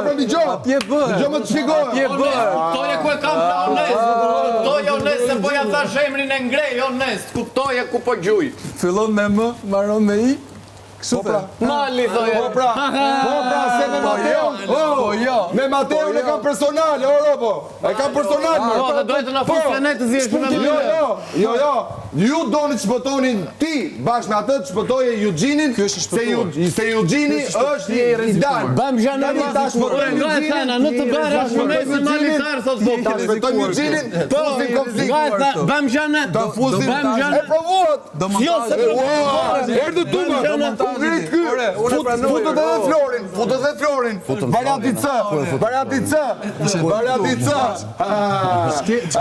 pra Dëgjoj më të shpjegoj. Kuptoje ku e kam pra onest. Kuptoje onest se po ja thash emrin e ngrej onest. Kuptoje ku po gjuj. Fillon me M, mbaron me I. Kështu pra. Mali thoje. Po pra, se me Mateo. Po jo. Me Mateo e kam personale, robo. E kam personale. Po, dhe dojtë na fusë ne të zjesh me Jo. Ju doni të shpëtonin ti bashkë me atë të shpëtoje Eugjinin, se Eugjini është i dalë. Bëm janë ta shpëtojmë Eugjinin. Në të bërash me se malitar thot do. Ta shpëtojmë Eugjinin, fuzim konflikt. Bëm janë. Do fuzim. E provuat. Erdë tuba. Futët edhe Florin. Varianti C.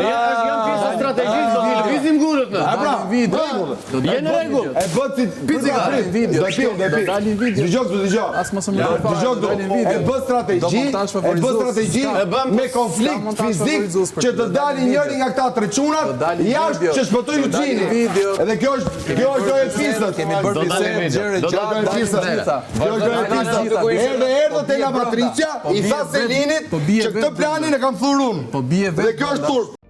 Janë pjesë strategjike, do të lëvizim gurët në. Do të jenë rregull. E bët si video. Dëgjoj. As mos më lë. E bë strategji me konflikt fizik që të dalin njëri nga këta tre çunat jashtë që shpëtoi Eugjini. Edhe kjo është dojë pisët. Kemi bërë bisedë Erdhë te la Patricia, i tha Selinit që këtë planin e kam thurur unë. Po bie vetë. Dhe kjo është turp.